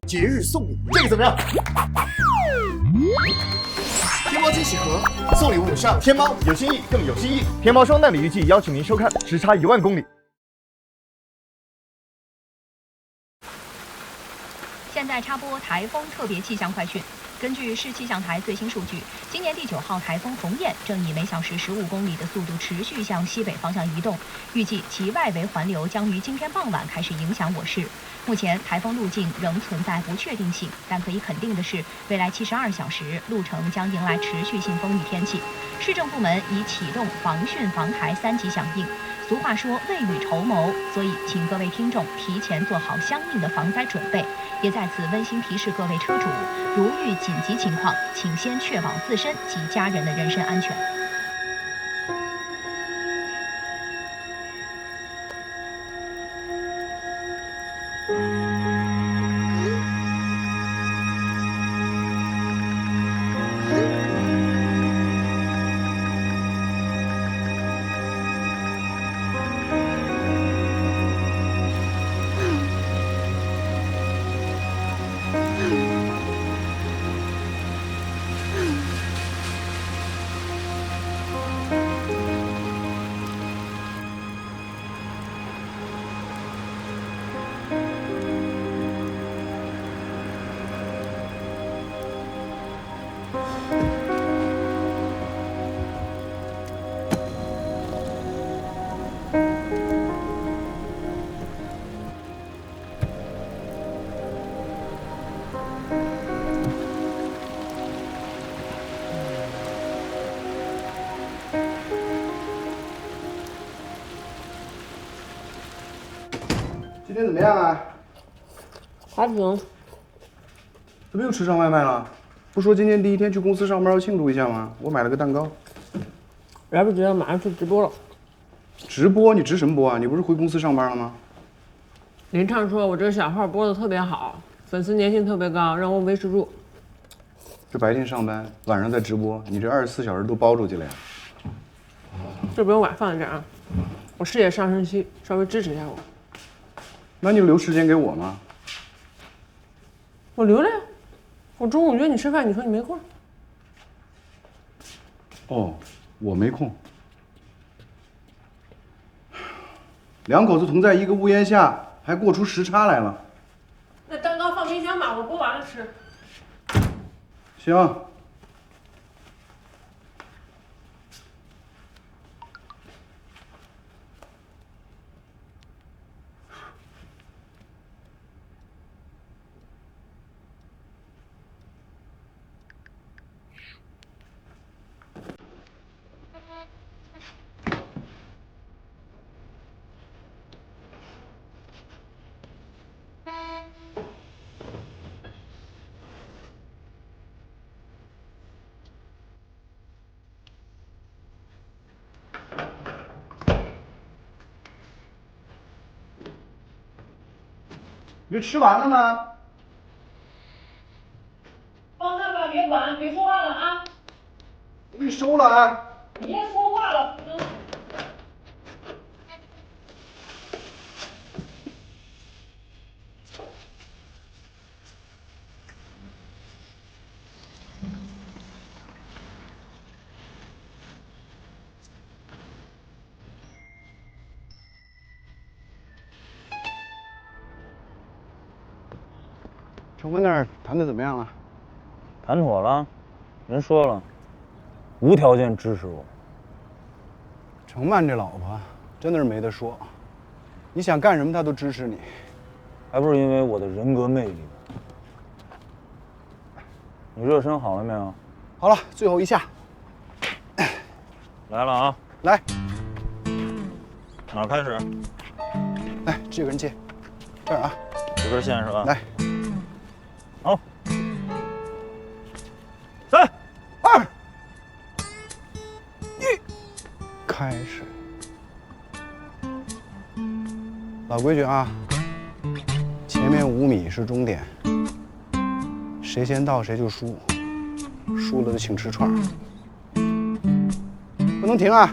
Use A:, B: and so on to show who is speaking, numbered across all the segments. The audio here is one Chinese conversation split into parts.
A: 节日送礼，这个怎么样？天猫惊喜盒，送礼物上天猫，有心意更有新意。天猫双弹礼预计邀请您收看《时差1万公里》。
B: 现在插播台风特别气象快讯。根据市气象台最新数据，今年第9号台风鸿雁正以每小时15公里的速度持续向西北方向移动，预计其外围环流将于今天傍晚开始影响我市。目前台风路径仍存在不确定性，但可以肯定的是，未来72小时路程将迎来持续性风雨天气。市政部门已启动防汛防台3级响应。俗话说未雨绸缪，所以请各位听众提前做好相应的防灾准备。也在此温馨提示各位车主，如遇紧急情况，请先确保自身及家人的人身安全。
C: 今天怎么样啊？
D: 还行。
C: 怎么又吃上外卖了？不说今天第一天去公司上班要庆祝一下吗？我买了个蛋糕。
D: 来不及了，马上去直播了。
C: 直播？你直什么播啊？你不是回公司上班了吗？
D: 林畅说我这个小号播的特别好，粉丝粘性特别高，让我维持住。
C: 这白天上班，晚上在直播，你这24小时都包出去了呀？
D: 这不用晚放在这儿啊，我事业上升期，稍微支持一下我。
C: 那你留时间给我吗？
D: 我留了呀，我中午约你吃饭，你说你没空。
C: 哦，我没空。两口子同在一个屋檐下，还过出时差来了。
D: 那蛋糕放冰箱吧，我剥完了吃。
C: 行。你这吃完了吗？
D: 别管，别说话了啊！
C: 我给你收了啊！
D: 别说话了。
C: 程峰那儿谈的怎么样了？
E: 谈妥了，人说了，无条件支持我。
C: 程曼这老婆真的是没得说，你想干什么她都支持你，
E: 还不是因为我的人格魅力。你热身好了没有？
C: 好了，最后一下，
E: 来了啊！
C: 来，
E: 哪儿开始？
C: 来，这个人接，这儿啊，
E: 这根线是吧？
C: 来，
E: 好，3、
C: 2、1，开始。老规矩啊，前面5米是终点，谁先到谁就输，输了就请吃串儿，不能停啊！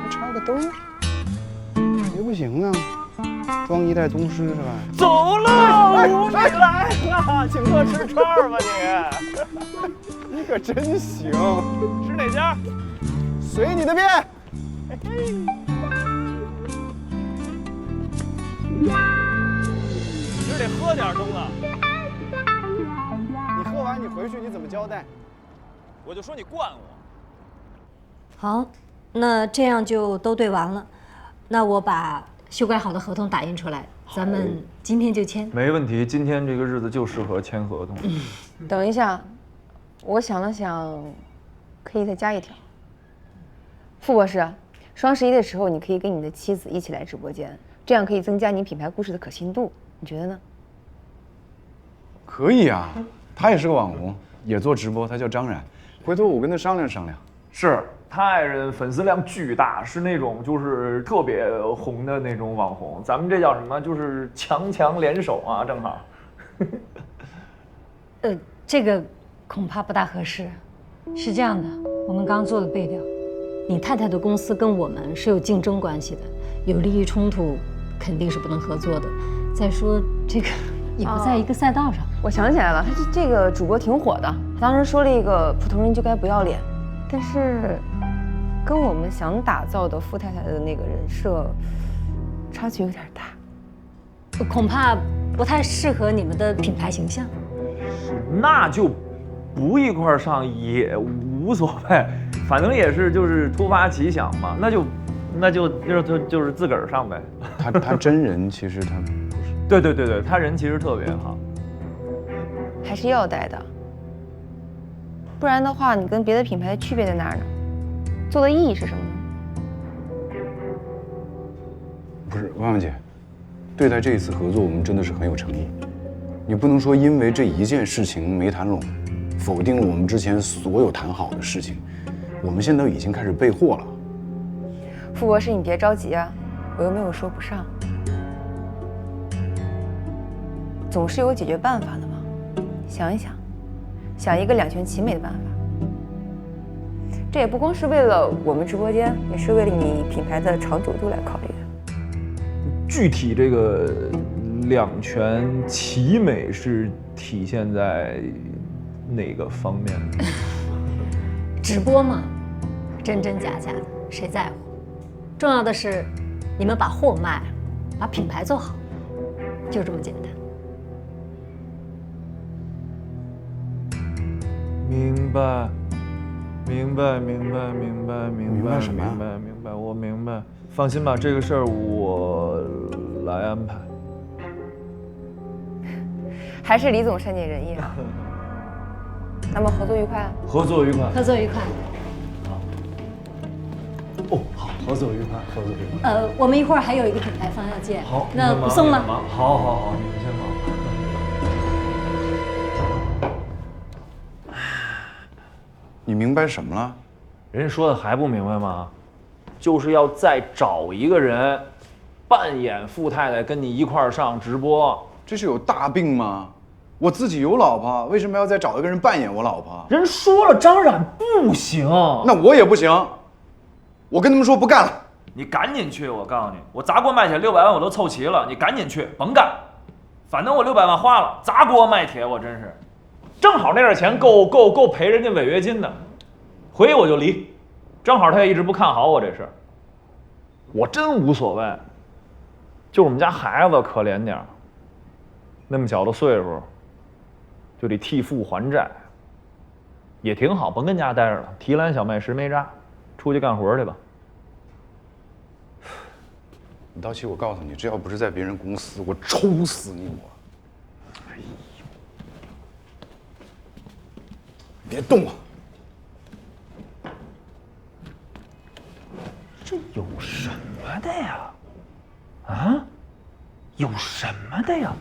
C: 插个兜儿，也不行啊，装一代宗师是吧？
E: 走了，你来了，请客吃串儿吧你。
C: 你可真行，
E: 吃哪家？
C: 随你的便。
E: 今儿得喝点中了。
C: 你喝完你回去你怎么交代？
E: 我就说你惯我。
F: 好，那这样就都对完了。那我把修改好的合同打印出来，咱们今天就签。
G: 没问题，今天这个日子就适合签合同。
H: 等一下，我想了想，可以再加一条。傅博士，双11的时候你可以跟你的妻子一起来直播间，这样可以增加你品牌故事的可信度，你觉得呢？
C: 可以啊，他也是个网红，也做直播，他叫张冉。回头我跟他商量商量。
G: 是他爱人粉丝量巨大，是那种就是特别红的那种网红。咱们这叫什么？就是强强联手啊，正好。
F: 这个恐怕不大合适。是这样的，我们刚做了背调，你太太的公司跟我们是有竞争关系的，有利益冲突，肯定是不能合作的。再说这个也不在一个赛道上。
H: 我想起来了，他这个主播挺火的，他当时说了一个普通人就该不要脸，但是跟我们想打造的傅太太的那个人设差距有点大，
F: 恐怕不太适合你们的品牌形象。
G: 那就不一块儿上也无所谓，反正也是就是突发奇想嘛，那就是自个儿上呗。
C: 他真人其实他不是。
G: 对，他人其实特别好。
H: 还是要带的，不然的话，你跟别的品牌的区别在哪儿呢？做的意义是什么呢？
C: 不是万万姐，对待这一次合作，我们真的是很有诚意。你不能说因为这一件事情没谈拢，否定了我们之前所有谈好的事情。我们现在已经开始备货了。
H: 傅博士，你别着急啊，我又没有说不上，总是有解决办法的嘛。想一想，想一个两全其美的办法。这也不光是为了我们直播间，也是为了你品牌的长久度来考虑的。
G: 具体这个两全其美是体现在哪个方面？
F: 直播嘛，真真假假的，谁在乎？重要的是，你们把货卖了，把品牌做好，就这么简单。
G: 明白，
C: 什么呀？
G: 明白，我明白。放心吧，这个事儿我来安排。
H: 还是李总善解人意啊。那么合作愉快啊！
G: 合作愉快。
F: 合作愉快。
G: 哦，好，合作愉快，合作愉快。
F: 我们一会儿还有一个品牌方要见。
G: 好，
F: 那不送了。
G: 好，你们先忙。
C: 你明白什么了？
G: 人家说的还不明白吗？就是要再找一个人，扮演富太太跟你一块儿上直播。
C: 这是有大病吗？我自己有老婆，为什么要再找一个人扮演我老婆？
G: 人说了，张冉不行，
C: 那我也不行。我跟他们说不干了。
G: 你赶紧去！我告诉你，我砸锅卖铁600万我都凑齐了，你赶紧去，甭干。反正我600万花了，砸锅卖铁我真是，正好那点钱够赔人家违约金的。回去我就离，正好他也一直不看好我这事儿。我真无所谓，就我们家孩子可怜点儿，那么小的岁数，就得替父还债，也挺好，甭跟家待着了，提篮小麦十没扎，出去干活去吧。
C: 李道奇，我告诉你，只要不是在别人公司，我抽死你！哎呦，别动啊！
G: 这有什么的呀？啊？有什么的呀？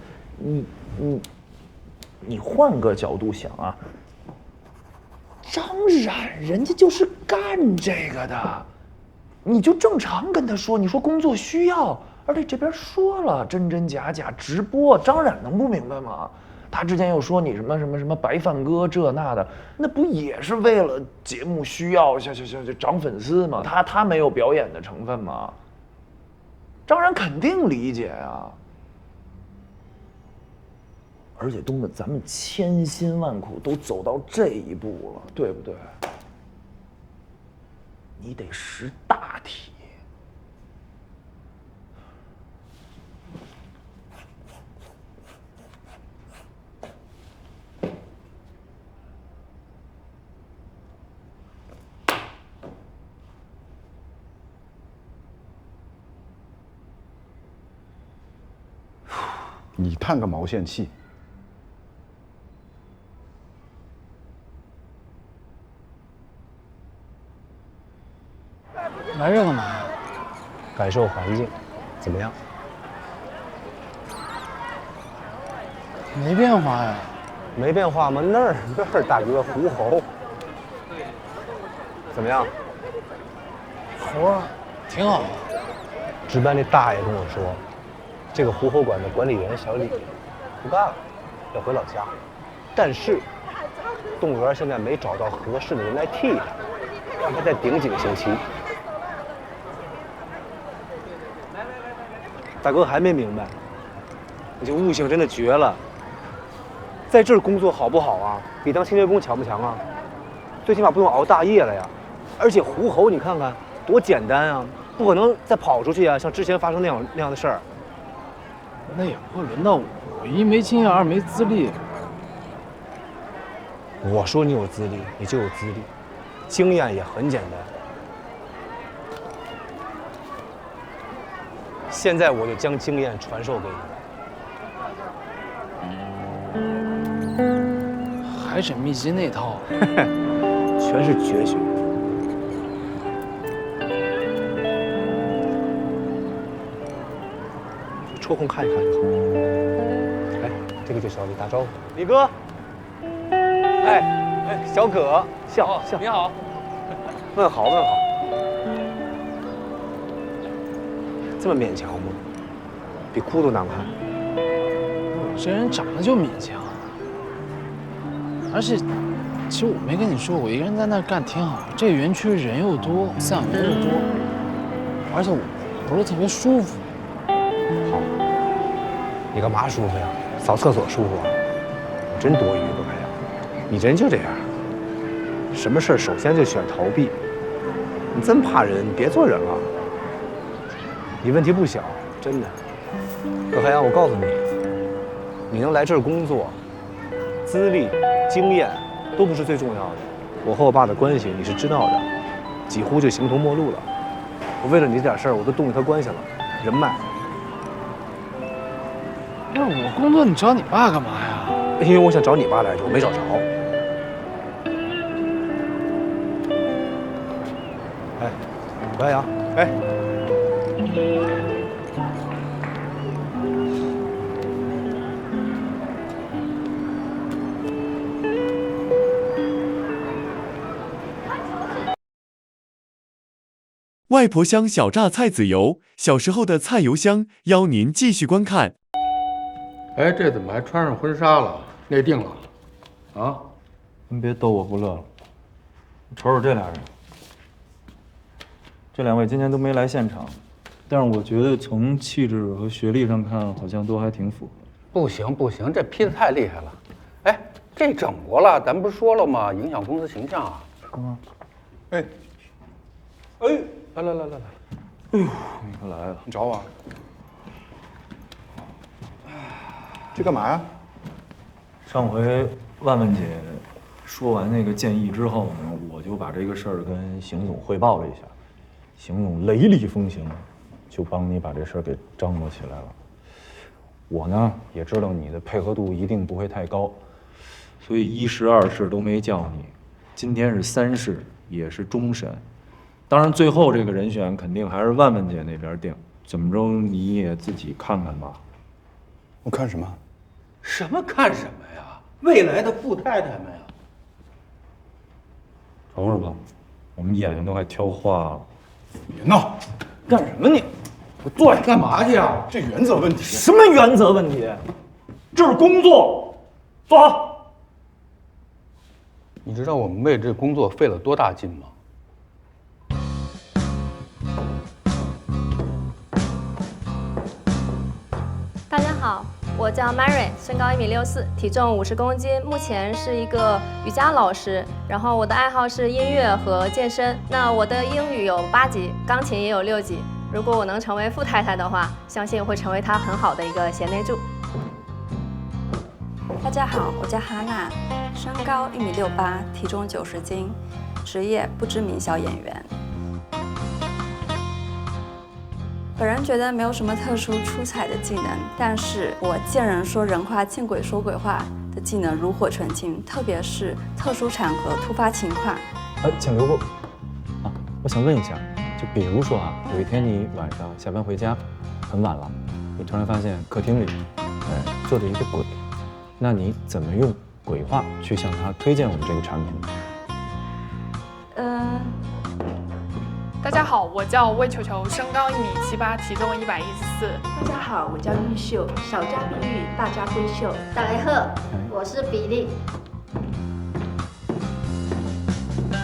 G: 你换个角度想啊，张冉人家就是干这个的。你就正常跟他说，你说工作需要，而且这边说了真真假假直播，张冉能不明白吗？他之前又说你什么白饭哥这那的，那不也是为了节目需要，像涨粉丝吗？他没有表演的成分吗？张冉肯定理解啊。而且东子，咱们千辛万苦都走到这一步了，对不对？你得识大体。
C: 你叹个毛线气！
I: 来这干嘛呀？
E: 感受环境，怎么样？
I: 没变化呀。
E: 没变化吗？那儿大哥狐猴，怎么样？
I: 活儿挺好。
E: 值班那大爷跟我说，这个狐猴馆的管理员小李不干了，要回老家。但是动物园现在没找到合适的人来替他，让他再顶几个星期。大哥还没明白，你这悟性真的绝了。在这儿工作好不好啊？比当清洁工强不强啊？最起码不用熬大夜了呀。而且狐猴你看看多简单啊，不可能再跑出去啊，像之前发生那样的事儿。
I: 那也不会轮到我，我一没经验，二没资历。
E: 我说你有资历，你就有资历，经验也很简单。现在我就将经验传授给
I: 你。海沈秘籍那套，
E: 全是绝学。抽空看一看就好。哎，这个就小李打招呼，李哥。哎，小可，笑。你好。问好。这么勉强吗？比哭都难看。
I: 我这人长得就勉强，而且，其实我没跟你说，我一个人在那儿干挺好。这园区人又多，饲养员又多，而且我不是特别舒服。
E: 好，你干嘛舒服呀？扫厕所舒服啊？真多余不开呀！你人就这样，什么事首先就选逃避。你这么怕人，你别做人了。你问题不小，真的。葛海洋，我告诉你，你能来这儿工作，资历、经验都不是最重要的。我和我爸的关系你是知道的，几乎就形同陌路了。我为了你这点事儿，我都动用他关系了，人脉。
I: 那我工作你找你爸干嘛呀？
E: 因为我想找你爸来着，我没找着。哎，葛海洋，哎。
J: 外婆香小榨菜籽油，小时候的菜油香，邀您继续观看。
K: 哎，这怎么还穿上婚纱了？内定了？啊？
G: 您别逗我不乐了。瞅瞅这俩人，这2位今天都没来现场，但是我觉得从气质和学历上看，好像都还挺符合。
K: 不行不行，这 P 得太厉害了。哎，这整过了，咱不是说了吗？影响公司形象啊。
G: 是吗？
K: 哎，来，
G: 哎呦，你可来了，
C: 你找我啊？这干嘛呀？
G: 上回万万姐说完那个建议之后呢，我就把这个事儿跟邢总汇报了一下，邢总雷厉风行，就帮你把这事儿给张罗起来了。我呢也知道你的配合度一定不会太高，所以1试2试都没叫你，今天是3试，也是终审。当然，最后这个人选肯定还是万万姐那边定。怎么着，你也自己看看吧。
C: 我看什么？
K: 什么看什么呀？未来的富太太们呀！
G: 瞅瞅吧，我们眼睛都快挑花了。
C: 别闹！
K: 干什么你？我坐下干嘛去呀？
C: 这原则问题。
G: 什么原则问题？这是工作，坐好。
K: 你知道我们为这工作费了多大劲吗？
L: 大家好，我叫 Mary， 身高1.64米，体重50公斤，目前是一个瑜伽老师。然后我的爱好是音乐和健身。那我的英语有8级，钢琴也有6级。如果我能成为富太太的话，相信会成为她很好的一个贤内助。
M: 大家好，我叫哈娜，身高1.68米，体重90斤，职业不知名小演员。本人觉得没有什么特殊出彩的技能，但是我见人说人话，见鬼说鬼话的技能炉火纯青，特别是特殊场合、突发情况。
G: 请留步。啊，我想问一下，就比如说啊，有一天你晚上下班回家，很晚了，你突然发现客厅里，坐着一个鬼，那你怎么用鬼话去向他推荐我们这个产品呢？
N: 大家好，我叫魏球球，身高1.78米，体重114。
O: 大家好，我叫玉秀，小家碧玉，大家闺秀。
P: 大家好，我是比利。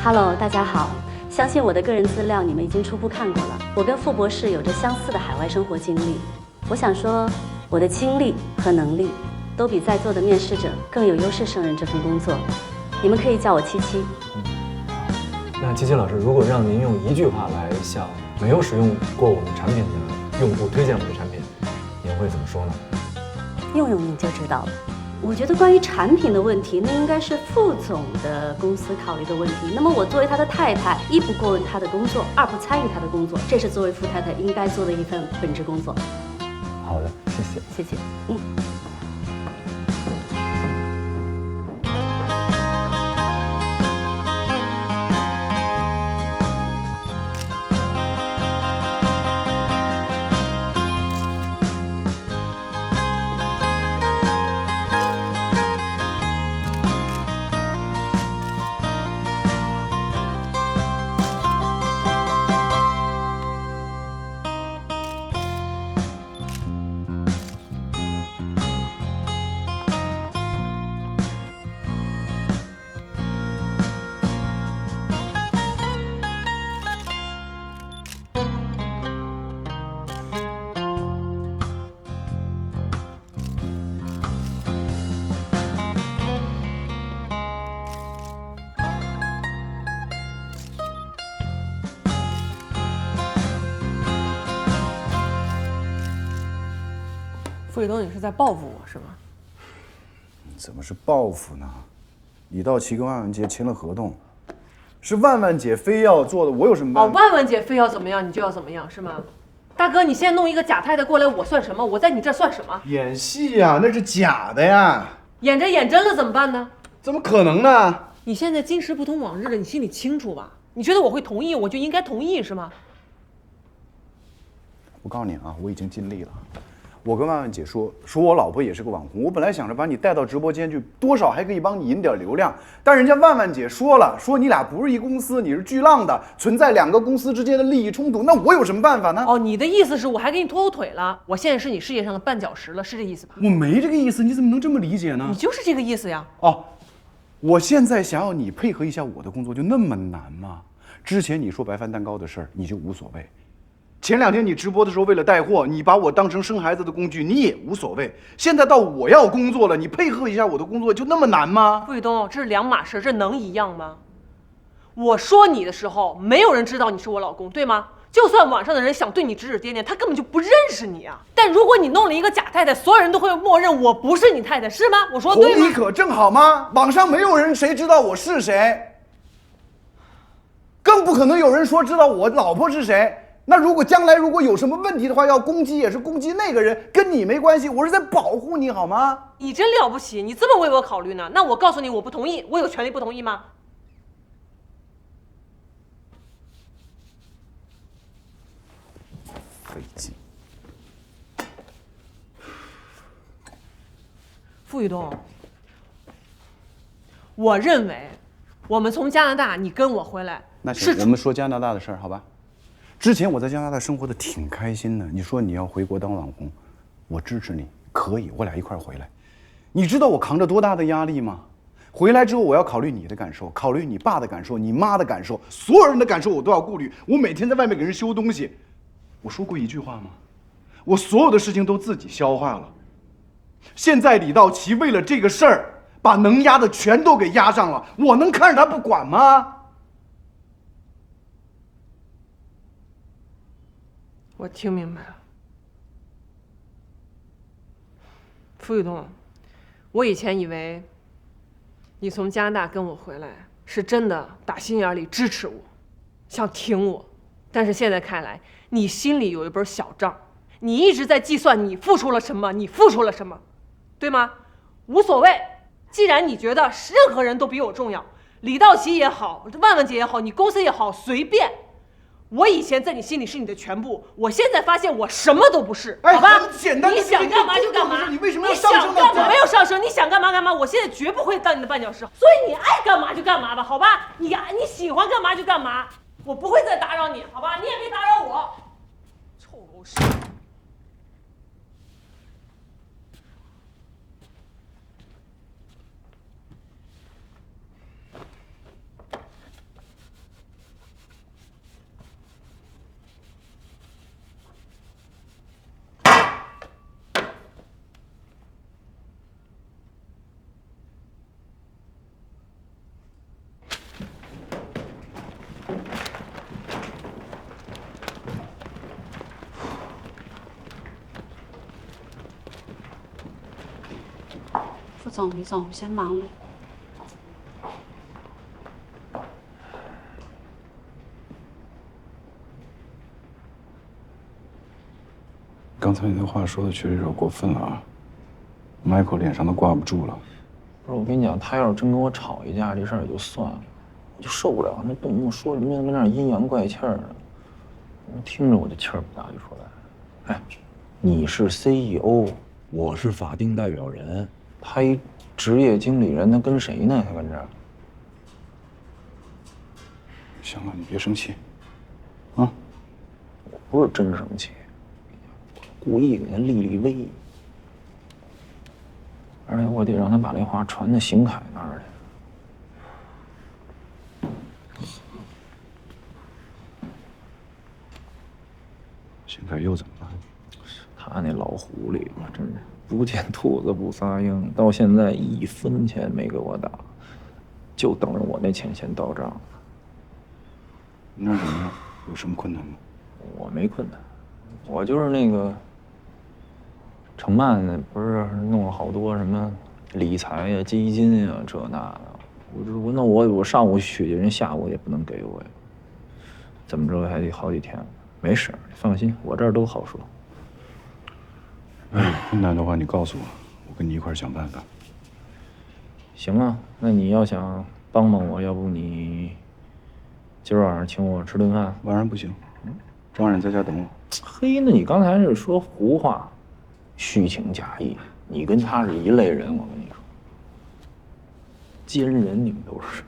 Q: Hello， 大家好，相信我的个人资料你们已经初步看过了。我跟傅博士有着相似的海外生活经历，我想说，我的经历和能力都比在座的面试者更有优势胜任这份工作。你们可以叫我七七。
G: 那七七老师，如果让您用1句话来向没有使用过我们产品的用户推荐我们的产品，您会怎么说呢？
Q: 用用您就知道了。我觉得关于产品的问题，那应该是副总的公司考虑的问题。那么我作为他的太太，一不过问他的工作，二不参与他的工作，这是作为富太太应该做的一份本职工作。
G: 好的，谢谢。
Q: 谢谢。
D: 傅立东，你是在报复我是吗？
C: 怎么是报复呢？李道奇跟万万姐签了合同，是万万姐非要做的，我有什么办法？
D: 万万姐非要怎么样，你就要怎么样是吗？大哥，你现在弄一个假太太过来，我算什么？我在你这算什么？
A: 演戏呀，那是假的呀。
D: 演着演真了怎么办呢？
A: 怎么可能呢？
D: 你现在今时不同往日了，你心里清楚吧？你觉得我会同意，我就应该同意是吗？
C: 我告诉你啊，我已经尽力了。我跟万万姐说我老婆也是个网红，我本来想着把你带到直播间去，多少还可以帮你引点流量。但人家万万姐说了，说你俩不是一公司，你是巨浪的，存在2个公司之间的利益冲突，那我有什么办法呢？
D: 哦，你的意思是我还给你拖后腿了？我现在是你事业上的绊脚石了，是这意思吧？
C: 我没这个意思，你怎么能这么理解呢？
D: 你就是这个意思呀。
C: 哦，我现在想要你配合一下我的工作，就那么难吗？之前你说白饭蛋糕的事儿，你就无所谓。前2天你直播的时候，为了带货，你把我当成生孩子的工具，你也无所谓。现在到我要工作了，你配合一下我的工作，就那么难吗？
D: 傅雨东，这是2码事，这能一样吗？我说你的时候，没有人知道你是我老公，对吗？就算网上的人想对你指指点点，他根本就不认识你啊。但如果你弄了一个假太太，所有人都会默认我不是你太太，是吗？我说对吗？
C: 红你可正好吗？网上没有人谁知道我是谁，更不可能有人说知道我老婆是谁。那如果将来如果有什么问题的话，要攻击也是攻击那个人，跟你没关系，我是在保护你好吗？
D: 你真了不起，你这么为我考虑呢？那我告诉你，我不同意，我有权利不同意吗？
C: 费劲。
D: 傅雨东，我认为我们从加拿大你跟我回来，
C: 那行，我们说加拿大的事儿，好吧？之前我在加拿大生活的挺开心的，你说你要回国当网红，我支持你，可以，我俩一块儿回来。你知道我扛着多大的压力吗？回来之后我要考虑你的感受，考虑你爸的感受，你妈的感受，所有人的感受我都要顾虑。我每天在外面给人修东西，我说过一句话吗？我所有的事情都自己消化了。现在李道奇为了这个事儿，把能压的全都给压上了，我能看着他不管吗？
D: 我听明白了，傅雨东，我以前以为你从加拿大跟我回来是真的打心眼里支持我，想挺我，但是现在看来，你心里有一本小账，你一直在计算你付出了什么，你付出了什么，对吗？无所谓，既然你觉得任何人都比我重要，李道奇也好，万万姐也好，你公司也好，随便。我以前在你心里是你的全部，我现在发现我什么都不是，好吧？
C: 简单，
D: 你想干嘛就干嘛。
C: 你为什么要上升
D: 到？我没有上升，你想干嘛干嘛。我现在绝不会当你的绊脚石，所以你爱干嘛就干嘛吧，好吧？你喜欢干嘛就干嘛，我不会再打扰你，好吧？你也别打扰我，臭狗屎。
Q: 副总、李总，我先忙了。
C: 刚才你那话说的确实有点过分了啊 ，Michael 脸上都挂不住了。
G: 不是，我跟你讲，他要是真跟我吵一架，这事儿也就算了，我就受不了那动不动说什么跟那阴阳怪气儿的，我听着我就气儿不打一处来。哎，你是 CEO， 我是法定代表人，他一职业经理人，他跟谁呢？他跟这儿。
C: 行了，你别生气，啊！
G: 我不是真生气，故意给他立立威，而且我得让他把这话传到邢凯那儿去。
C: 邢凯又怎么了？
G: 他那老狐狸，真是不见兔子不撒鹰，到现在1分钱没给我打，就等着我那钱先到账。
C: 那怎么样？有什么困难吗？
G: 我没困难，我就是那个程曼呢，不是弄了好多什么理财呀、基金呀这那的，我上午取去，人下午也不能给我呀，怎么着还得好几天，没事，放心，我这儿都好说。
C: 哎，困难的话你告诉我，我跟你一块儿想办法。
G: 行啊，那你要想帮帮我，要不你今儿晚上请我吃顿饭？
C: 晚上不行，张冉在家等我。
G: 嘿，那你刚才是说胡话，
C: 虚情假意。你跟他是一类人，我跟你说，奸人你们都是。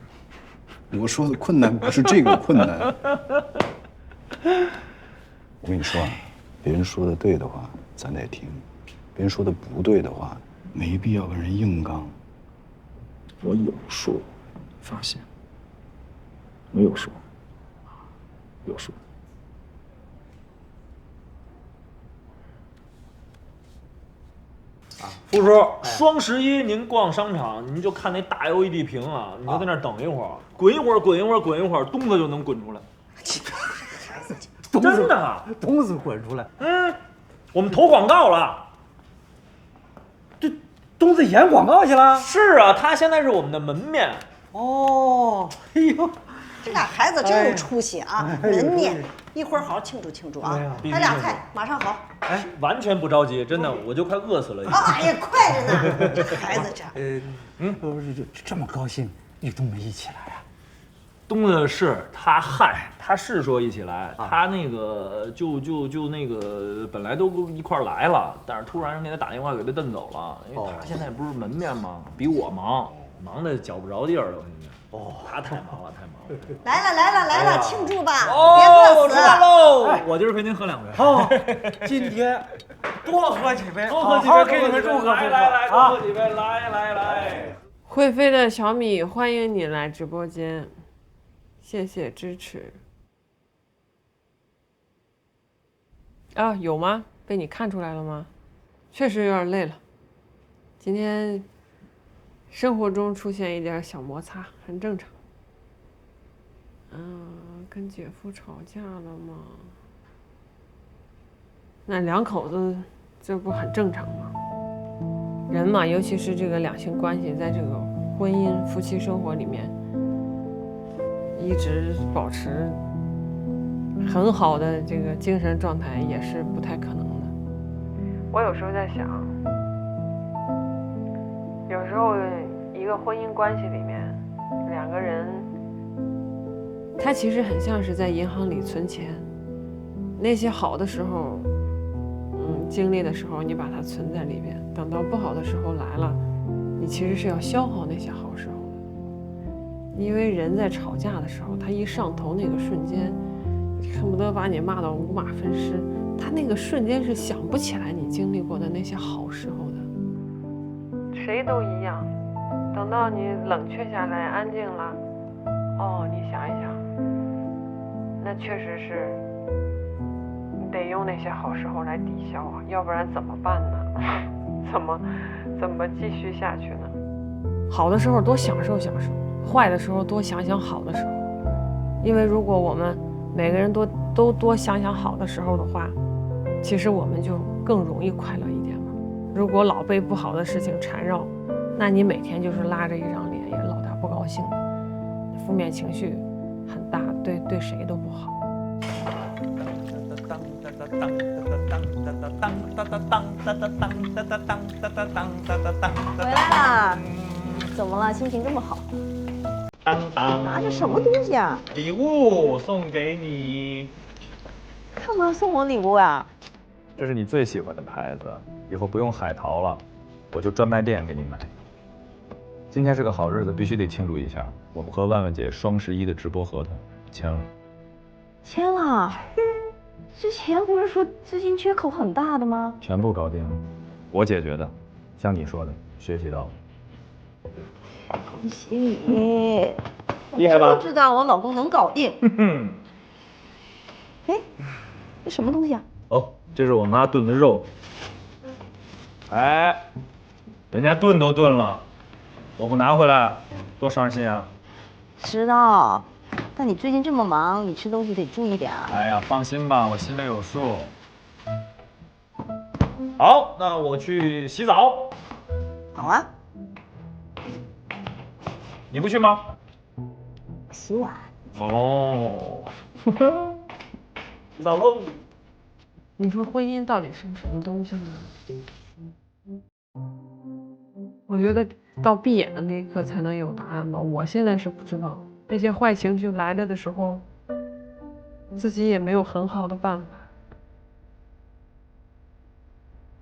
R: 我说的困难不是这个困难。
C: 我跟你说啊，别人说的对的话，咱得听；别人说的不对的话，没必要跟人硬刚。我有说，发现我有说，有说。
G: 傅叔，双11您逛商场，您就看那大 LED 屏啊，你就在那儿等一会儿，滚一会儿，滚一会儿，滚一会儿，东子就能滚出来。真的，
E: 东子滚出来。
G: 我们投广告了。
E: 东子演广告去了？
G: 是啊，他现在是我们的门面。
E: 哦，哎呦，
S: 这俩孩子真有出息啊！门面，一会儿好好庆祝庆祝啊！来俩菜，马上好。
G: 哎，完全不着急，真的，我就快饿死了。
S: 哎呀，快着呢！这孩子这……
E: 不是这么高兴，与东子一起来啊？
G: 东子是他是说一起来，他那个就那个本来都一块来了，但是突然给他打电话给他蹬走了，因为他现在不是门面吗？比我忙的脚不着地儿了，现在。他太忙了，太忙了。
S: 来了，庆祝吧！
G: 别
S: 饿死
G: 知道喽！我今儿陪您喝2杯。
E: 好，今天多喝几杯，
G: 多喝几杯，给你们祝贺。来，多喝几杯，来。
D: 会飞的小米，欢迎你来直播间，谢谢支持。啊，有吗？被你看出来了吗？确实有点累了，今天生活中出现一点小摩擦，很正常。跟姐夫吵架了吗？那两口子这不很正常吗？人嘛，尤其是这个两性关系，在这个婚姻、夫妻生活里面，一直保持很好的这个精神状态也是不太可能的。我有时候在想，有时候一个婚姻关系里面，两个人，他其实很像是在银行里存钱，那些好的时候，经历的时候，你把它存在里边，等到不好的时候来了，你其实是要消耗那些好时候的。因为人在吵架的时候，他一上头那个瞬间，恨不得把你骂到五马分尸，他那个瞬间是想不起来你经历过的那些好时候的。谁都一样，等到你冷却下来，安静了，你想一想，那确实是你得用那些好时候来抵消啊，要不然怎么办呢？怎么继续下去呢？好的时候多享受享受，坏的时候多想想好的时候，因为如果我们每个人都多想想好的时候的话，其实我们就更容易快乐一点嘛。如果老被不好的事情缠绕，那你每天就是拉着一张脸，也老点不高兴的，负面情绪很大，对谁都不好。
S: 回来啦！怎么了？心情这么好？拿着什么东西啊？
G: 礼物送给你。
S: 干嘛送我礼物啊？
G: 这是你最喜欢的牌子，以后不用海淘了，我就专卖店给你买。今天是个好日子，必须得庆祝一下。我们和万万姐双11的直播合同签了。
S: 签了？之前不是说资金缺口很大的吗？
G: 全部搞定了，我解决的。像你说的，学习到了。
S: 恭喜你！
G: 厉害吧？
S: 不知道我老公能搞定。哎，这什么东西啊？
G: 这是我妈炖的肉。哎，人家炖都炖了，我不拿回来，多伤心啊！
S: 知道，但你最近这么忙，你吃东西得注意点啊。
G: 哎呀，放心吧，我心里有数。好，那我去洗澡。
S: 好啊。
G: 你不去吗？
S: 洗碗。
G: 洗澡喽。
D: 你说婚姻到底是什么东西呢？我觉得到闭眼的那一刻才能有答案吧。我现在是不知道，那些坏情绪来了的时候，自己也没有很好的办法。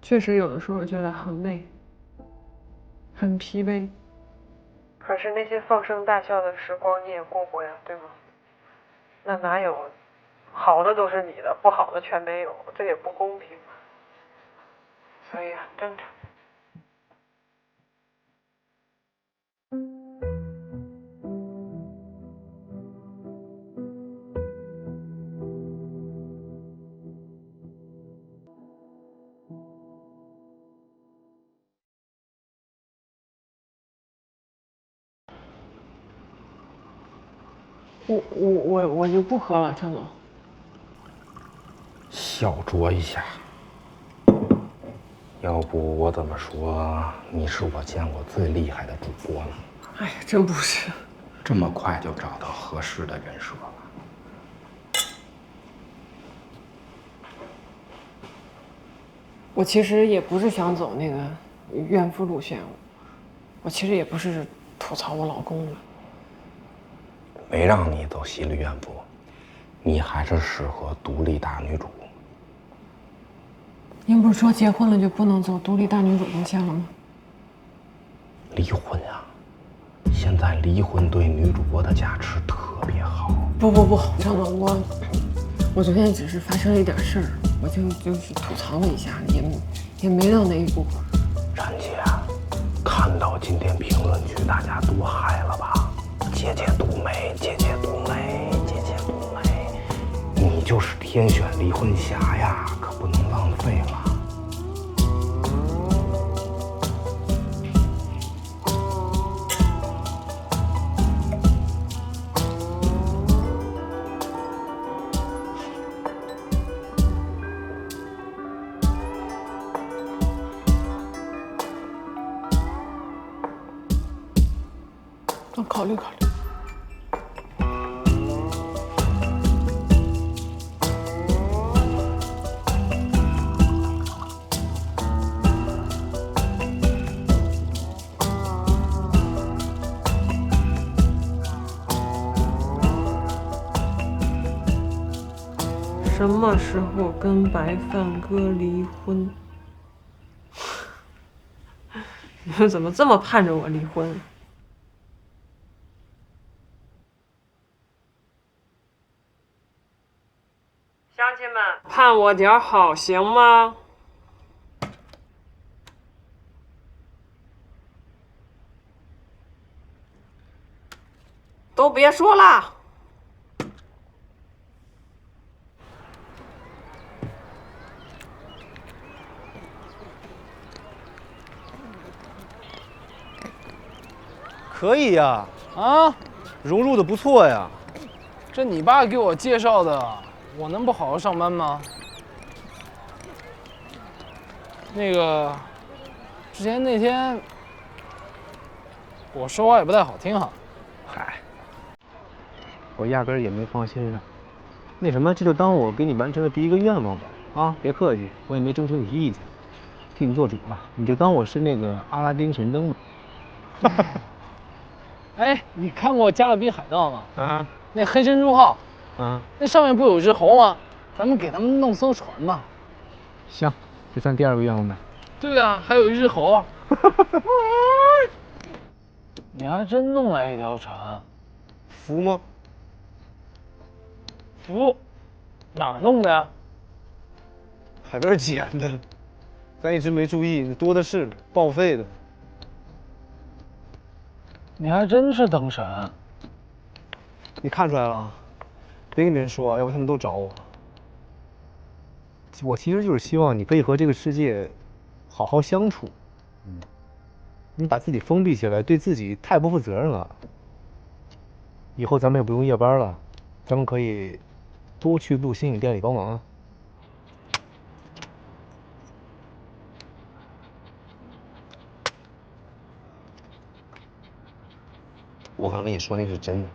D: 确实有的时候觉得很累，很疲惫。可是那些放声大笑的时光你也过过呀，对吗？那哪有好的都是你的，不好的全没有，这也不公平。所以很正常。我就不喝了，陈总。
K: 小酌一下。要不我怎么说你是我见过最厉害的主播呢？
D: 哎呀，真不是。
K: 这么快就找到合适的人设了。
D: 我其实也不是想走那个怨妇路线，我其实也不是吐槽我老公的。
K: 没让你走犀利怨妇，你还是适合独立大女主。
D: 您不是说结婚了就不能走独立大女主路线了吗？
K: 离婚啊！现在离婚对女主播的加持特别好。
D: 不，张总，我昨天只是发生了一点事儿，我就是吐槽了一下，也没到那一步。
K: 冉姐，看到今天评论区大家多嗨了吧？姐姐独美，姐姐独美，姐姐独美，你就是天选离婚侠呀，可不能浪费了。
D: 我考虑考虑。什么时候跟白饭哥离婚？你们怎么这么盼着我离婚？乡亲们，盼我点好行吗？都别说了。
E: 可以呀，融入的不错呀。
I: 这你爸给我介绍的，我能不好好上班吗？那个，之前那天我说话也不太好听哈。
E: 嗨，我压根儿也没放心上。那什么，这就当我给你完成了第一个愿望吧。啊，别客气，我也没征求你意见，替你做主吧。你就当我是那个阿拉丁神灯吧。
I: 哎，你看过《加勒比海盗》吗？
E: 啊，
I: 那黑珍珠号，那上面不有只猴吗？咱们给他们弄艘船吧。
E: 行，这算第二个愿望呗。
I: 对啊，还有一只猴啊。你还真弄来一条船，
E: 服吗？
I: 服，哪儿弄的呀？
E: 海边捡的，咱一直没注意，多的是，报废的。
I: 你还真是灯神，
E: 你看出来了？别跟别人说，要不他们都找我。我其实就是希望你可以和这个世界好好相处。你把自己封闭起来，对自己太不负责任了。以后咱们也不用夜班了，咱们可以多去录新影店里帮忙啊。我刚跟你说那是真的，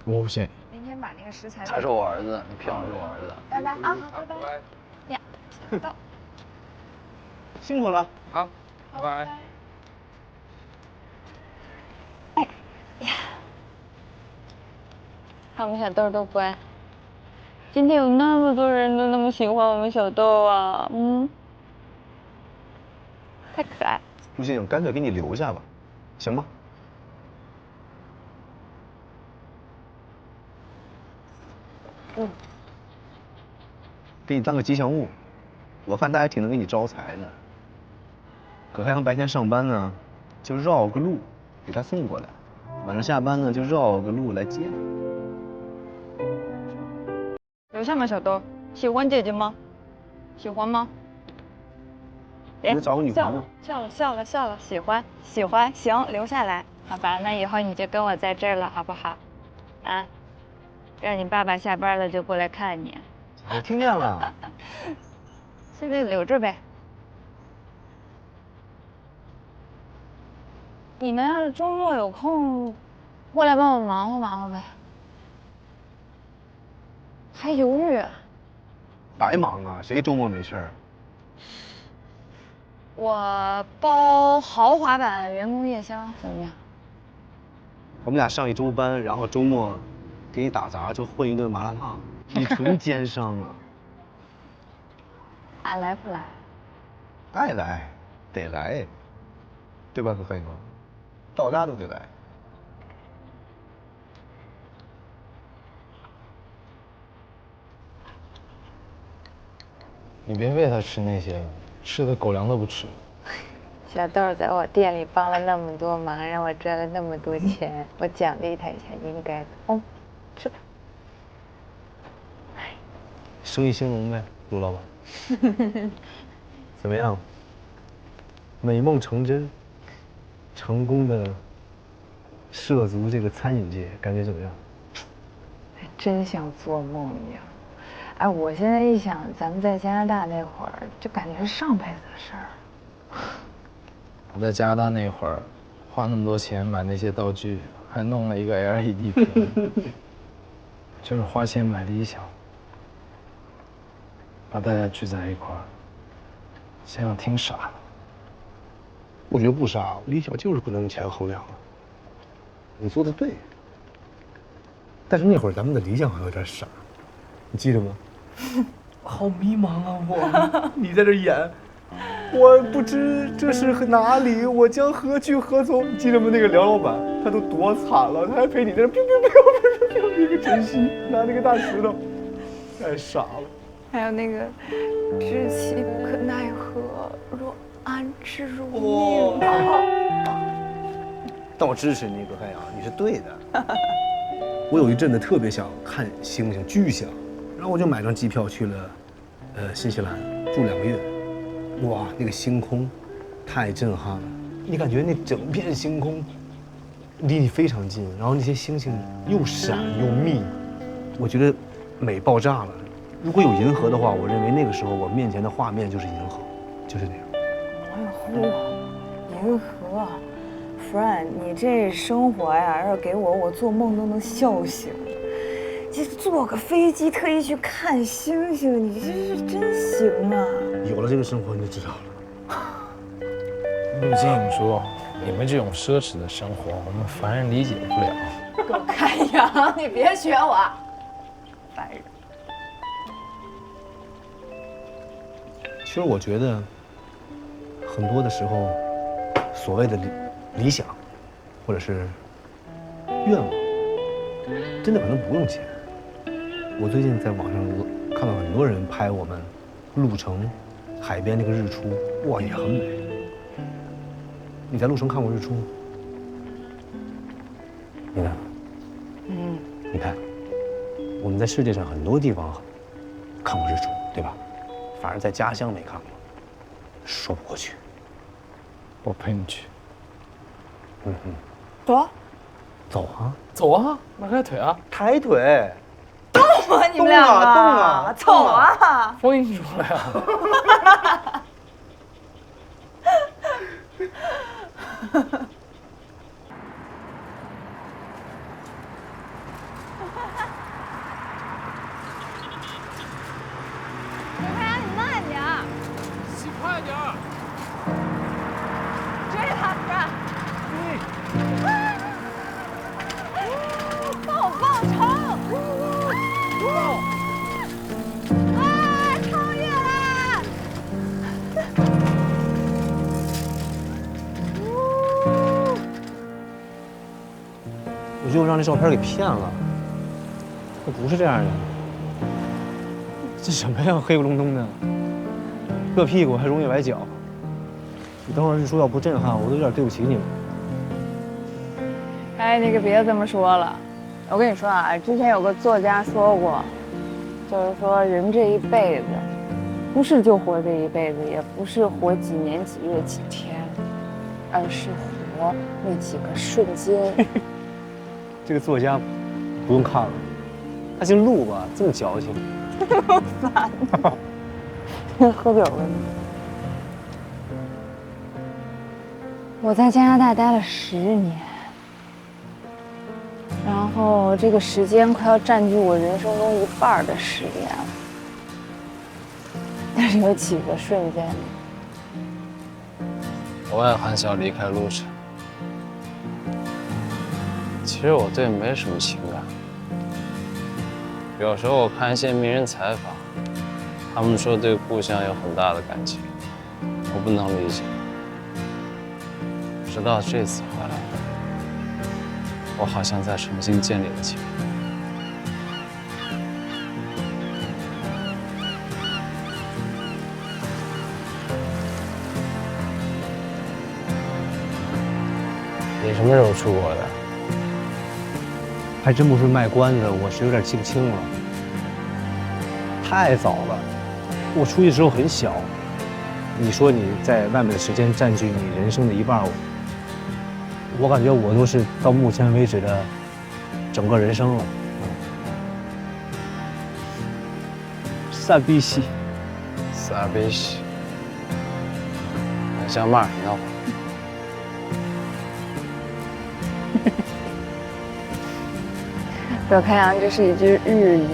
E: 我不信。
M: 明天把那个食材。
K: 他是我儿子，你骗我是我儿子。
M: 拜拜啊，拜拜。呀，到。
E: 辛苦了。
K: 好，拜拜。
H: 哎呀，看我们小豆多乖。今天有那么多人都那么喜欢我们小豆啊，太可爱。
R: 不行，干脆给你留下吧，行吗？
H: 嗯，
R: 给你当个吉祥物，我看他还挺能给你招财的。可太阳白天上班呢，就绕个路给他送过来；晚上下班呢，就绕个路来接他。
H: 留下吗，小豆？喜欢姐姐吗？喜欢吗？
R: 你找个女朋友。
H: 笑了，喜欢，行，留下来。好吧，那以后你就跟我在这儿了，好不好？啊，让你爸爸下班了就过来看你。
R: 我听见了。
H: 现在留着呗。你们要是周末有空，过来帮我忙活呗。还犹豫？
R: 白忙啊，谁周末没事儿？
H: 我包豪华版员工夜宵怎么样？
R: 我们俩上一周班，然后周末给你打杂，就混一顿麻辣烫，你纯奸商啊！
H: 俺来不来？
R: 爱来，得来，对吧，可可哥？到家都得来。
I: 你别喂他吃那些了，吃的狗粮都不吃。
H: 小豆在我店里帮了那么多忙，让我赚了那么多钱，我奖励他一下应该的。哦，吃吧。
R: 生意兴隆呗，卢老板。怎么样？美梦成真，成功的涉足这个餐饮界，感觉怎么样？
H: 还真像做梦一样。哎，我现在一想，咱们在加拿大那会儿，就感觉是上辈子的事儿。
I: 我在加拿大那会儿，花那么多钱买那些道具，还弄了一个 LED 屏，就是花钱买理想，把大家聚在一块儿。想想挺傻的。
R: 我觉得不傻，理想就是不能用钱衡量的。你说的对，但是那会儿咱们的理想好像有点傻，你记得吗？好迷茫啊！我，你在这演，我不知这是哪里，我将何去何从？你记得吗？那个梁老板，他都多惨了，他还陪你在这乒乒乓一个晨曦，拿那个大石头，太傻了。
H: 还有那个知其不可奈何，若安之如命。
R: 但我支持你，葛太阳，你是对的。我有一阵子特别想看星星，巨想，然后我就买张机票去了，新西兰住2个月。哇，那个星空太震撼了，你感觉那整片星空离你非常近，然后那些星星又闪又密，我觉得美爆炸了。如果有银河的话，我认为那个时候我面前的画面就是银河，就是那样。
H: 哎呦，银河 ，Fran， 你这生活呀，要是给我，我做梦都能笑醒。这坐个飞机特意去看星星，你这是真行啊！
R: 有了这个生活，你就知道了。
I: 陆静说：“你们这种奢侈的生活，我们凡人理解不了。”
H: 给我看羊，你别学我，烦人。
R: 其实我觉得，很多的时候，所谓的理想，或者是愿望，真的可能不用钱。我最近在网上看到很多人拍我们鹿城海边那个日出，哇，也很美。你在鹿城看过日出吗？你呢？
H: 嗯。
R: 你看，我们在世界上很多地方看过日出，对吧？反而在家乡没看过，说不过去。
I: 我陪你去。
H: 走啊！
R: 走啊！
I: 走啊！迈开腿啊！
R: 抬腿！
H: 动啊！你们两个！
R: 动啊！
H: 走啊！
I: 风音出来啊！
N: 快点儿！
H: 追他，棒棒糖！超越啦！
E: 让这照片给骗了。这不是这样的，这什么呀，黑不隆咚的，硌屁股还容易崴脚。你等会儿日出要不震撼，我都有点对不起你们。
H: 哎，你可别这么说了。我跟你说啊，之前有个作家说过，就是说人这一辈子，不是就活这一辈子，也不是活几年几月几天，而是活那几个瞬间。
E: 这个作家不用看了，他姓陆吧，这么矫情。
H: 烦。喝酒了。我在加拿大待了10年。然后这个时间快要占据我人生中1半的时间了，但是有几个瞬间，
I: 我也很想离开路程。其实我对没什么情感，有时候我看一些名人采访，他们说对故乡有很大的感情，我不能理解。直到这次回来，我好像在重新建立了起来。
E: 你什么时候出国的？还真不是卖关子，我是有点记不清了。太早了，我出去的时候很小。你说你在外面的时间占据你人生的1半，我感觉我都是到目前为止的整个人生了。傻逼西，
I: 傻逼西，很像骂人的话。
H: 表开阳，这是一句日语，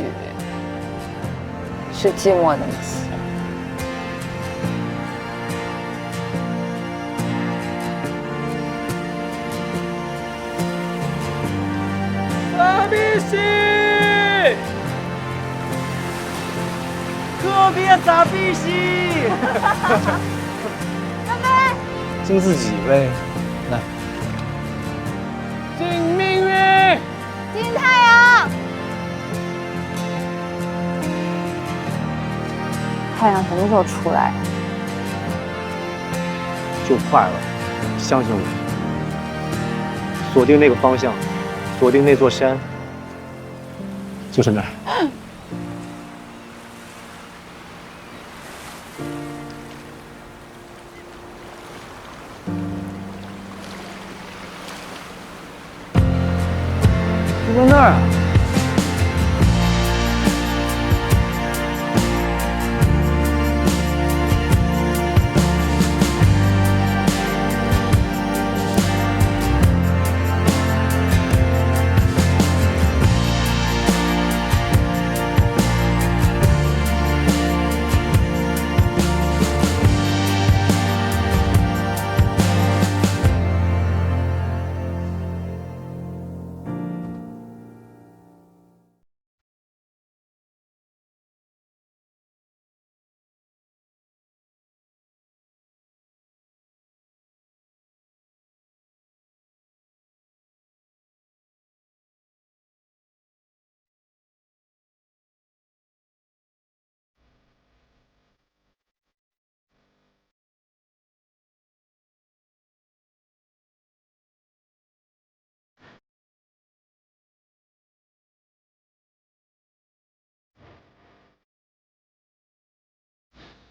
H: 是寂寞的意思。
G: 傻逼西，特别傻逼西。
H: 干杯！
E: 敬自己呗，来。
G: 敬命运，
H: 敬太阳。太阳什么时候出来？
E: 就快了，相信我。锁定那个方向，锁定那座山，就是那儿。就在那儿啊！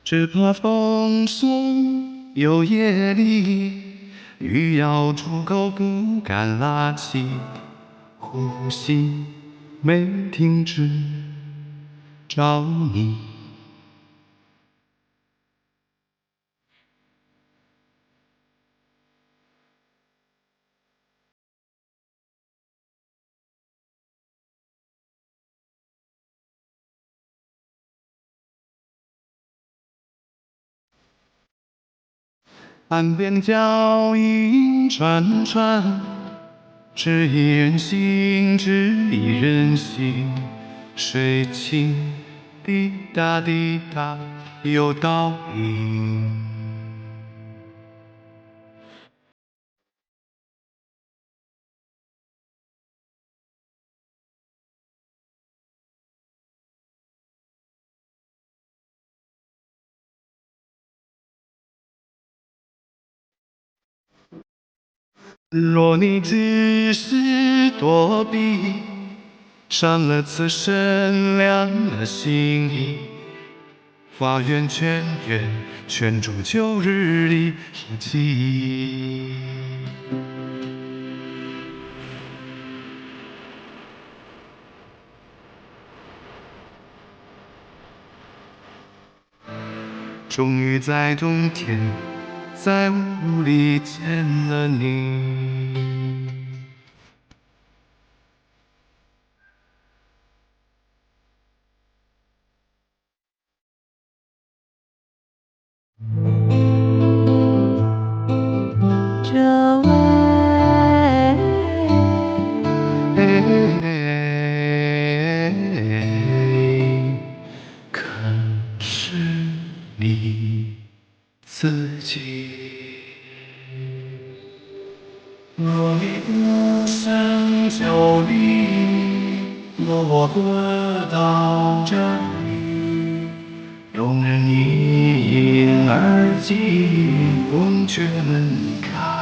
T: 只怕风送有夜里，雨要出口不敢拉起，呼吸没停止，找你。岸边脚印串串，只一人行，只一人行。水清滴答滴答有倒影。若你只是躲避，伤了此生，凉了心意。花圆圈圆，圈住旧日的印记。终于在冬天，在雾里见了你。
S: 这位
T: 可是你自己。若你不想就离，我回到这里，容忍你因而寂，风却门开。